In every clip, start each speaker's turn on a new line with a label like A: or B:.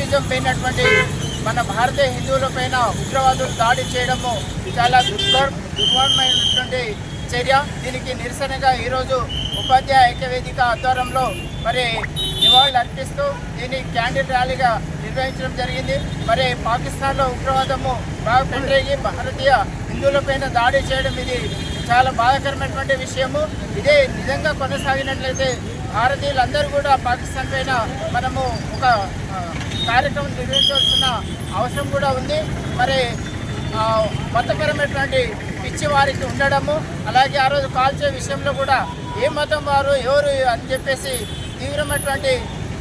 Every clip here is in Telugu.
A: టూరిజం పోయినటువంటి మన భారతీయ హిందువుల పైన ఉగ్రవాదులు దాడి చేయడము చాలా దుర్మార్గమైనటువంటి చర్య. దీనికి నిరసనగా ఈరోజు ఉపాధ్యాయ ఐక్యవేదిక ఆధ్వర్యంలో మరి నివాళులు అర్పిస్తూ దీన్ని క్యాండిల్ ర్యాలీగా నిర్వహించడం జరిగింది. మరి పాకిస్తాన్లో ఉగ్రవాదము బాగా పెరిగి భారతీయ హిందువులపైన దాడి చేయడం ఇది చాలా బాధాకరమైనటువంటి విషయము. ఇదే నిజంగా కొనసాగినట్లయితే భారతీయులందరూ కూడా పాకిస్తాన్ పైన మనము ఒక కార్యక్రమం నిర్వహించాల్సిన అవసరం కూడా ఉంది. మరి మతపరమైనటువంటి పిచ్చి వారికి ఉండడము, అలాగే ఆ రోజు కాల్చే విషయంలో కూడా ఏ మతం వారు ఎవరు అని చెప్పేసి తీవ్రమైనటువంటి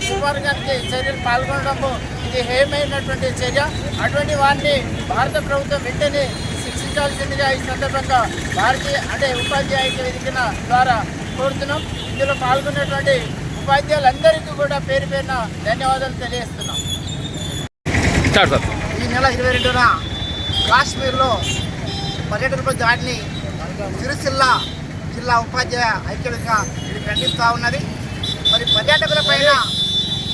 A: దుర్మార్గానికి చర్యలు పాల్గొనడము ఇది హేయమైనటువంటి చర్య. అటువంటి వారిని భారత ప్రభుత్వం వెంటనే శిక్షించాల్సిందిగా ఈ సందర్భంగా ఉపాధ్యాయ వేదిక ద్వారా కోరుతున్నాం. ఇందులో పాల్గొన్నటువంటి ఉపాధ్యాయులందరికీ కూడా పేరు పేరున ధన్యవాదాలు తెలియజేస్తున్నాం.
B: ఈ నెల 22న కాశ్మీర్లో పర్యటనపై దాడిని సిరిసిల్ల జిల్లా ఉపాధ్యాయ ఐక్యవేదిక ఇది ఖండిస్తూ ఉన్నది. మరి పర్యాటకులపైన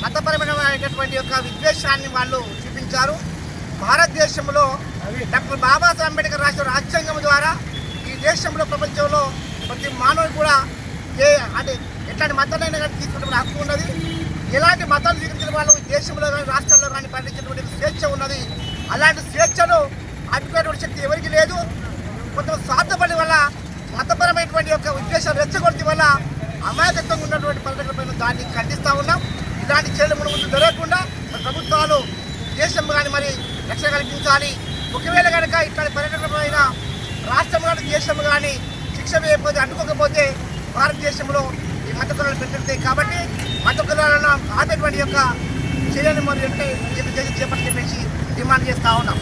B: మతపరమైనటువంటి యొక్క విద్వేషాన్ని వాళ్ళు చూపించారు. భారతదేశంలో డాక్టర్ బాబాసాహెబ్ అంబేద్కర్ రాసిన రాజ్యాంగం ద్వారా ఈ దేశంలో ప్రపంచంలో ప్రతి మానవుడు కూడా అంటే ఎట్లాంటి మతాలైనా కానీ తీసుకునే హక్కు ఉన్నది. ఎలాంటి మతాలు స్వీకరించిన వాళ్ళు దేశంలో కానీ రాష్ట్రాల్లో కానీ పండించినటువంటి స్వేచ్ఛ ఉన్నది. అలాంటి స్వేచ్ఛను అడ్డుకునేటువంటి శక్తి ఎవరికి లేదు. కొంచెం స్వార్థపడి వల్ల మతపరమైనటువంటి యొక్క ఉద్దేశాలు రెచ్చగొట్టి వల్ల అమాయకత్వంగా ఉన్నటువంటి పర్యటకులపైన దాన్ని ఖండిస్తూ ఉన్నాం. ఇలాంటి చర్యలు ముందు జరగకుండా ప్రభుత్వాలు దేశం కానీ మరి రక్షణ కల్పించాలి. ఒకవేళ కనుక ఇట్లాంటి పర్యటకులపైన రాష్ట్రం కానీ దేశం కానీ శిక్ష వేయకపోతే అడ్డుకోకపోతే భారతదేశంలో ఈ మత కులాలు పెరుగుతాయి. కాబట్టి మత కులాలను ఆపేటువంటి యొక్క చర్యలు మరి అంటే చేపట్టి చెప్పేసి డిమాండ్ చేస్తూ ఉన్నాం.